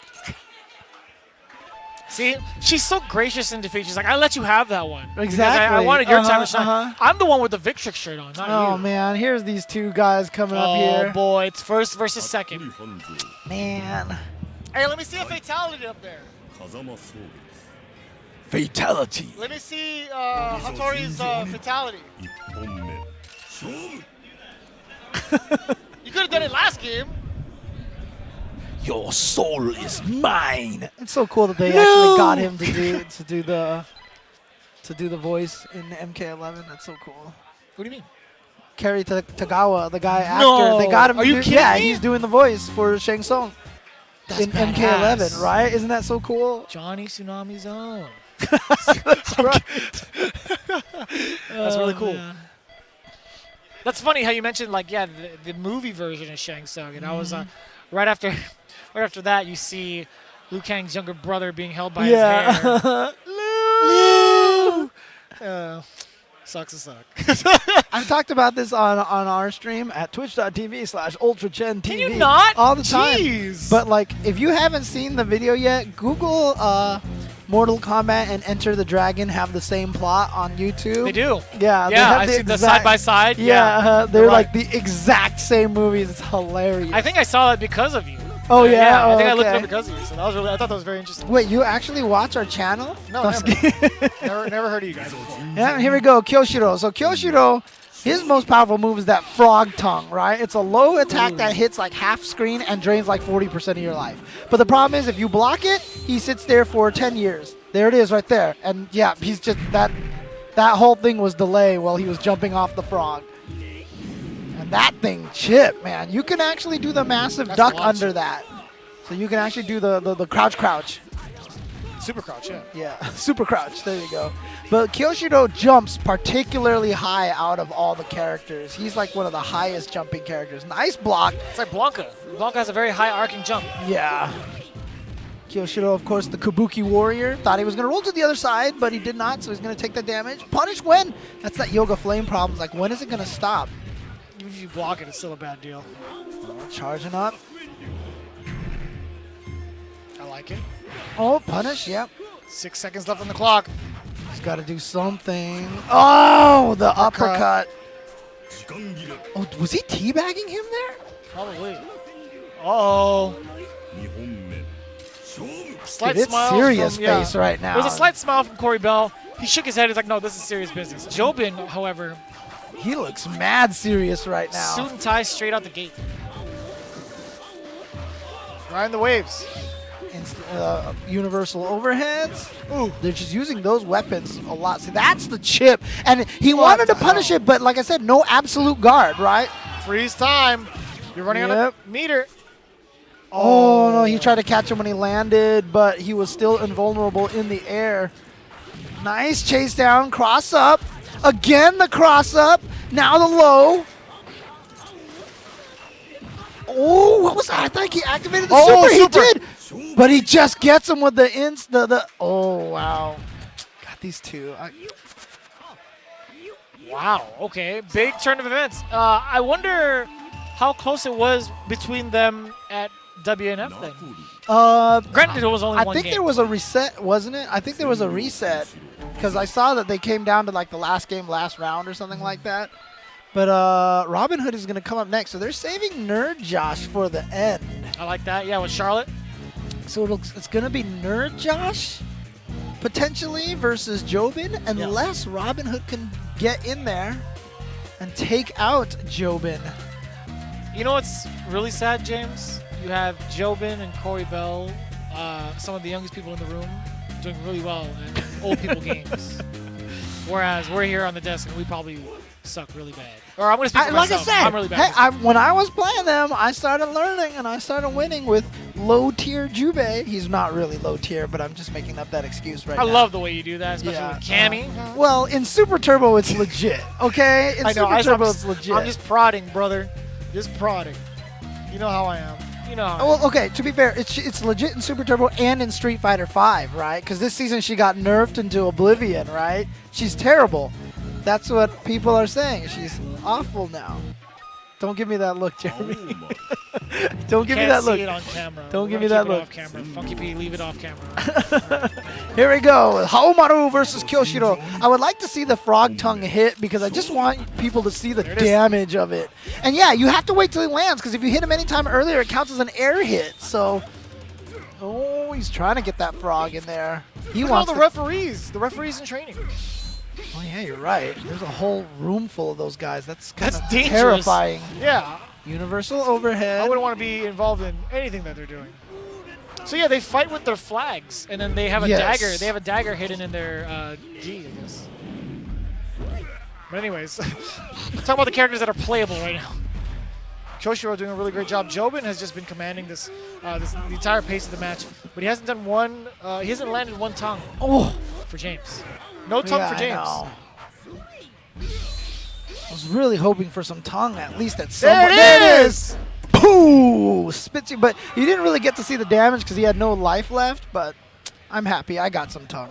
See, she's so gracious in defeat. She's like, I let you have that one. Because Exactly. I wanted your time to Uh-huh, shine. I'm the one with the Victrix shirt on, not Oh you. man, here's these two guys coming up Oh here. boy, it's first versus second. Man. Hey, let me see a fatality up there. Fatality. Let me see Hattori's fatality. You could have done it last game. Your soul is mine. It's so cool that they actually got him to do the voice in MK11. That's so cool. What do you mean? Kerry Tagawa, the guy No. actor, they got him. Are to you do, kidding yeah, me? he's doing the voice for Shang Tsung in badass. MK11, right? Isn't that so cool? Johnny Tsunami's own. That's right. That's really cool. Man. That's funny how you mentioned the movie version of Shang Tsung, and I was right after that you see Liu Kang's younger brother being held by his hair. Liu! Sucks to suck. I've talked about this on our stream at twitch.tv/UltraChenTV. Can you not? All the time. Jeez. But like, if you haven't seen the video yet, Google Mortal Kombat and Enter the Dragon have the same plot on YouTube. They do. Yeah, they Yeah, have I the see the exact- side by side. Yeah, they're You're like right. the exact same movies. It's hilarious. I think I saw that because of you. Oh yeah, I think I looked it okay. up because of you. So that was I thought that was very interesting. Wait, you actually watch our channel? No, I'm just never. kidding. never heard of you guys before. Yeah, here we go. Kyoshiro. So Kyoshiro, his most powerful move is that frog tongue, right? It's a low attack that hits like half screen and drains like 40% of your life. But the problem is if you block it, he sits there for 10 years. There it is right there. And yeah, he's just that whole thing was delay while he was jumping off the frog. And that thing chip, man. You can actually do the massive That's duck a lot of under chip. that. So you can actually do the crouch. Super crouch, yeah. Yeah, super crouch. There you go. But Kyoshiro jumps particularly high out of all the characters. He's like one of the highest jumping characters. Nice block. It's like Blanca. Blanca has a very high arcing jump. Yeah. Kyoshiro, of course, the Kabuki warrior. Thought he was going to roll to the other side, but he did not, so he's going to take the damage. Punish when? That's that Yoga Flame problem. Like, when is it going to stop? Even if you block it, it's still a bad deal. Charging up. I like it. Oh, punish, yep. 6 seconds left on the clock. He's got to do something. Oh, the uppercut. Oh, was he teabagging him there? Probably. Uh-oh. Slight Dude, it's smile serious from, yeah. face right now. There's a slight smile from Corey Bell. He shook his head. He's like, no, this is serious business. Jobin, however, He looks mad serious right now. suit and tie straight out the gate. Riding the waves. Universal overheads. Ooh. They're just using those weapons a lot. See, that's the chip. And he wanted to punish it, but like I said, no absolute guard, right? Freeze time. You're running out Yep. of meter. Oh, no, he tried to catch him when he landed, but he was still invulnerable in the air. Nice chase down, cross up. Again, the cross up. Now the low. Oh, what was that? I think he activated the super. He did. But he just gets him with the oh, wow. Got these two. Wow, okay. Big turn of events. I wonder how close it was between them at WNF then. Granted, it was only one game. I think there was a reset, wasn't it? I think there was a reset because I saw that they came down to like the last game, last round or something like that. But Robin Hood is going to come up next. So they're saving Nerd Josh for the end. I like that. Yeah, with Charlotte. So it's going to be Nerd Josh potentially versus Jobin unless Robin Hood can get in there and take out Jobin. You know what's really sad, James? You have Jobin and Corey Bell, some of the youngest people in the room, doing really well in old people games. Whereas we're here on the desk and we probably suck really bad. Or I'm going to speak for myself. Like I said, I'm really bad. When I was playing them, I started learning and I started winning with low-tier Jubei. He's not really low-tier, but I'm just making up that excuse right now. I love the way you do that, especially with Cammy. Well, in Super Turbo, it's legit, okay? In Super Turbo, it's legit. I'm just prodding, brother. Just prodding. You know how I am. You know how I am. Well, okay, to be fair, it's legit in Super Turbo and in Street Fighter V, right? Because this season she got nerfed into oblivion, right? She's terrible. That's what people are saying. She's awful now. Don't give me that look, Jeremy. Don't give me that look. Can't see it on camera. Don't give me that look. Off camera. Funky P, leave it off camera. Here we go. Haomaru versus Kyoshiro. I would like to see the frog tongue hit because I just want people to see the damage of it. And yeah, you have to wait till he lands because if you hit him anytime earlier, it counts as an air hit. So, oh, he's trying to get that frog in there. He wants the referees. The referees in training. Oh yeah, you're right. There's a whole room full of those guys. That's kind of dangerous. Terrifying. Yeah. Universal overhead. I wouldn't want to be involved in anything that they're doing. So yeah, they fight with their flags, and then they have a dagger. They have a dagger hidden in their G, I guess. But anyways, talk about the characters that are playable right now. Kyoshiro doing a really great job. Jobin has just been commanding the entire pace of the match, but he hasn't done one. He hasn't landed one tongue for James. No tongue for James. I was really hoping for some tongue, at least at some point. There it is! Pooh! Spits you, but you didn't really get to see the damage because he had no life left, but I'm happy I got some tongue.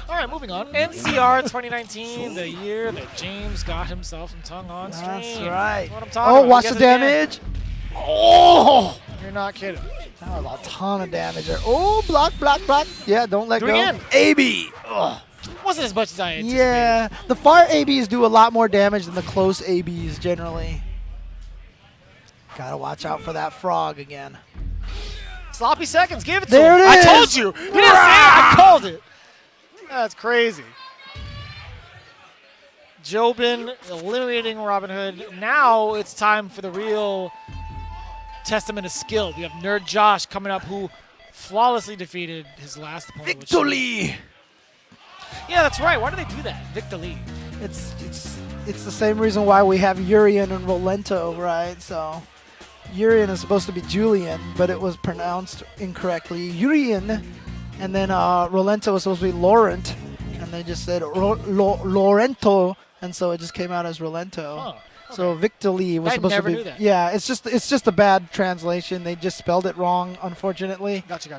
All right, moving on. NCR 2019, the year that James got himself some tongue on stream. That's right. That's what I'm talking about. Watch the damage. Oh! You're not kidding. That was a ton of damage there. Oh, block. Yeah, don't let go. Again. AB. Ugh. Wasn't as much as I anticipated. Yeah, the far ABs do a lot more damage than the close ABs generally. Gotta watch out for that frog again. Sloppy seconds, give it to there him. It is. I told you. You didn't say it, I called it. That's crazy. Jobin eliminating Robin Hood. Now it's time for the real testament of skill. We have Nerd Josh coming up who flawlessly defeated his last opponent. Victory. Yeah, that's right. Why do they do that? Victory. It's the same reason why we have Urien and Rolento, right? So Urien is supposed to be Julian, but it was pronounced incorrectly. Urien, and then Rolento was supposed to be Laurent, and they just said Lorento, and so it just came out as Rolento. Oh. Okay. So Victory was supposed to be. Knew that. Yeah, it's just a bad translation. They just spelled it wrong, unfortunately. Gotcha.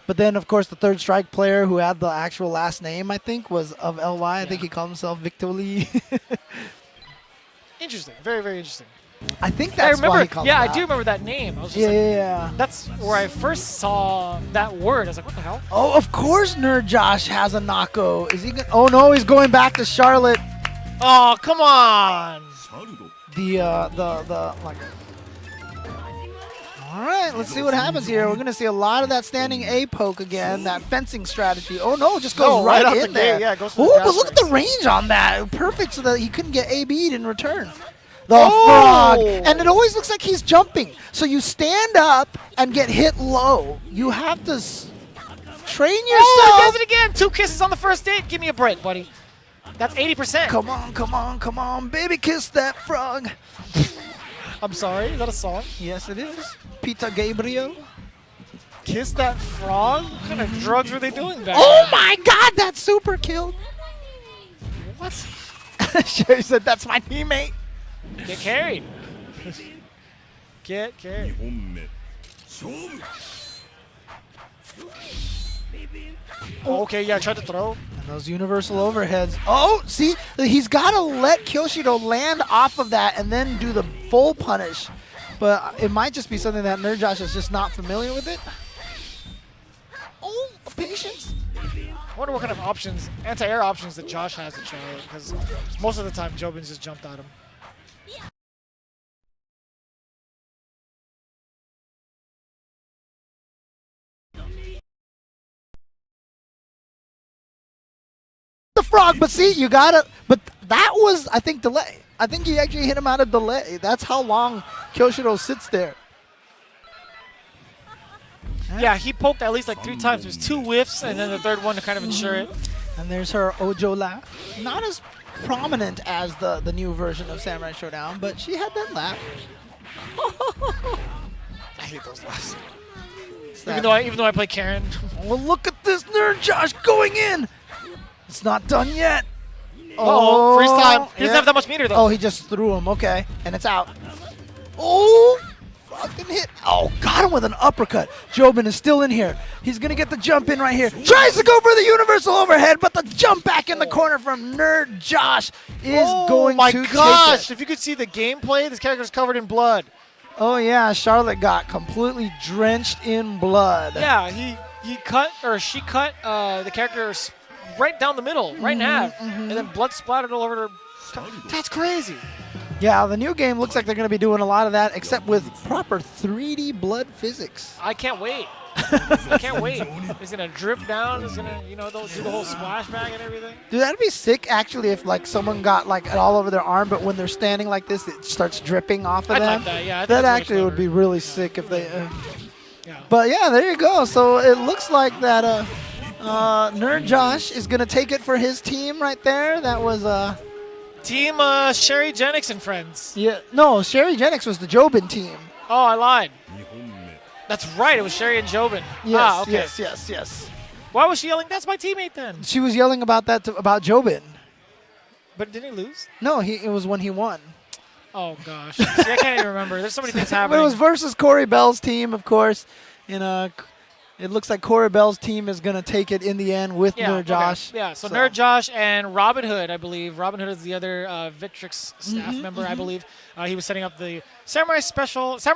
But then, of course, the Third Strike player who had the actual last name, I think, was of LY. I think he called himself Victory. Interesting. Very, very interesting. I think that's why he called it I do remember that name. I was just yeah. That's where I first saw that word. I was like, what the hell? Oh, of course Nerd Josh has a Nako. Is he gonna, oh, no, he's going back to Charlotte. Oh, come on. Like. All right, let's see what happens here. We're going to see a lot of that standing A poke again, that fencing strategy. Oh, no, it just goes right in there. Yeah, it goes but look at the range on that. Perfect so that he couldn't get AB'd in return. The frog. And it always looks like he's jumping. So you stand up and get hit low. You have to train yourself. Oh, he does it again. 2 kisses on the first date. Give me a break, buddy. That's 80%. Come on. Baby, kiss that frog. I'm sorry, is that a song? Yes, it is. Peter Gabriel. Kiss that frog? What kind of drugs were they doing back Oh then? my God, that super killed. What? Sherry said, that's my teammate. Get carried. Get carried. Okay, yeah, I tried to throw. And those universal overheads. Oh, see, he's got to let Kyoshido land off of that and then do the full punish. But it might just be something that Nerd Josh is just not familiar with it. Oh, patience. I wonder what kind of options, anti-air options that Josh has in Charlotte, because most of the time Jobin's just jumped at him. The frog, but see, you gotta. But that was, I think, delay. I think he actually hit him out of delay. That's how long Kyoshido sits there. Yeah, he poked at least like 3 times. There's 2 whiffs, and then the third one to kind of ensure it. And there's her Ojo laugh. Not as prominent as the new version of Samurai Showdown, but she had that laugh. I hate those laughs. It's Even that- though I play Karen. Oh, look at this Nerd Josh going in. It's not done yet. Oh, freeze time. He doesn't yeah. have that much meter though. Oh, he just threw him. Okay, and it's out. Oh, fucking hit. Oh, got him with an uppercut. Jobin is still in here. He's going to get the jump in right here. Tries to go for the universal overhead, but the jump back in the corner from Nerd Josh is going my to gosh! take it. If you could see the gameplay, this character's covered in blood. Oh, yeah, Charlotte got completely drenched in blood. Yeah, he cut, or she cut the character right down the middle, right in half, and then blood splattered all over her. That's crazy. Yeah, the new game looks like they're going to be doing a lot of that, except with proper 3D blood physics. I can't wait. I can't wait. It's gonna drip down. It's gonna, they'll do the whole splashback and everything. Dude, that'd be sick, actually, if like someone got like it all over their arm, but when they're standing like this, it starts dripping off of I'd them. like that, yeah. I think That that's actually way would be clever. really sick if they. Yeah. But yeah, there you go. So it looks like that Nerd Josh is gonna take it for his team right there. That was Team Sherry Jennings and friends. yeah. No, Sherry Jennings was the Jobin team. Oh, I lied. That's right. It was Sherry and Jobin. Yes, Okay. yes. Why was she yelling? That's my teammate then. She was yelling about that about Jobin. But didn't he lose? No, it was when he won. Oh gosh. See, I can't even remember. There's so many things But happening. it was versus Corey Bell's team, of course. It looks like Corey Bell's team is going to take it in the end with Nerd Josh. Okay. Yeah, so Nerd Josh and Robin Hood, I believe. Robin Hood is the other Victrix staff member, I believe. He was setting up the Samurai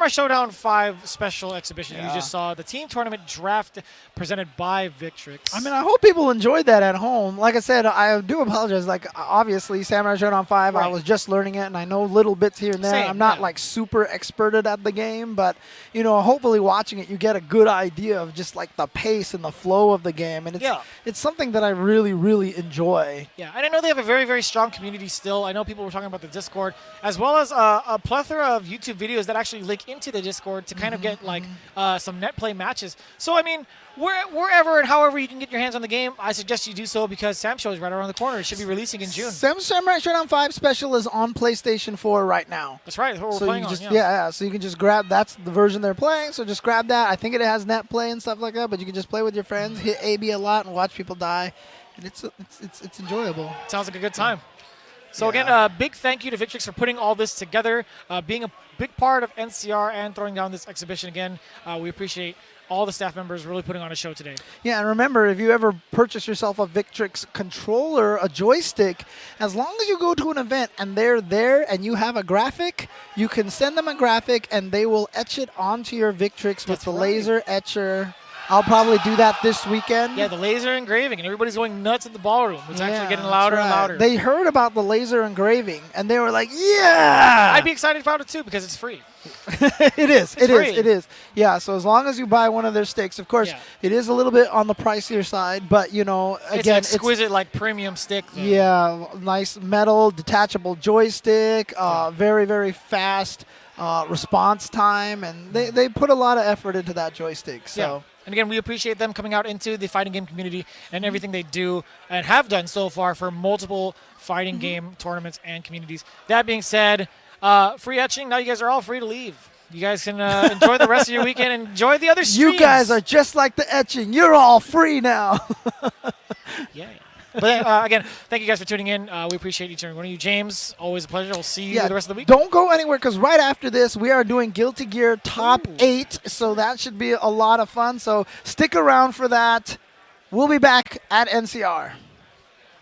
Showdown 5 special exhibition. Yeah. You just saw the team tournament draft presented by Victrix. I mean, I hope people enjoyed that at home. Like I said, I do apologize. Like, obviously, Samurai Showdown 5, I Right. was just learning it, and I know little bits here and there. Same, I'm not, yeah. like, super experted at the game, but, hopefully watching it, you get a good idea of just, like, the pace and the flow of the game. And it's something that I really, really enjoy. Yeah, and I know they have a very, very strong community still. I know people were talking about the Discord, as well as a plethora of YouTube videos that actually link into the Discord to kind of get like some net play matches. So, I mean, wherever and however you can get your hands on the game, I suggest you do so because SamSho is right around the corner. It should be releasing in June. Samurai Showdown 5 special is on PlayStation 4 right now. That's right. That's what we're So playing you just on. yeah, so you can just grab that's the version they're playing. So just grab that. I think it has net play and stuff like that, but you can just play with your friends, hit AB a lot, and watch people die, and it's enjoyable. Sounds like a good time. So again, big thank you to Victrix for putting all this together, being a big part of NCR and throwing down this exhibition again. We appreciate all the staff members really putting on a show today. Yeah, and remember, if you ever purchase yourself a Victrix controller, a joystick, as long as you go to an event and they're there and you have a graphic, you can send them a graphic and they will etch it onto your Victrix with That's the right. laser etcher. I'll probably do that this weekend. Yeah, the laser engraving, and everybody's going nuts in the ballroom. It's actually getting that's louder and right. louder. They heard about the laser engraving and they were like, yeah! I'd be excited about it too because it's free. It is. free. It is. Yeah, so as long as you buy one of their sticks, of course, Yeah. it is a little bit on the pricier side, but, again, It's an exquisite, like premium stick. Though. yeah, nice metal, detachable joystick, very, very fast response time, and they put a lot of effort into that joystick. So. Yeah. And again, we appreciate them coming out into the fighting game community and everything they do and have done so far for multiple fighting game tournaments and communities. That being said, Free etching. Now you guys are all free to leave. You guys can enjoy the rest of your weekend and enjoy the other streams. You guys are just like the etching. You're all free now. Yeah. But again, thank you guys for tuning in. We appreciate each and every one of you. James, always a pleasure. We'll see you the rest of the week. Don't go anywhere because right after this, we are doing Guilty Gear Top 8. So that should be a lot of fun. So stick around for that. We'll be back at NCR.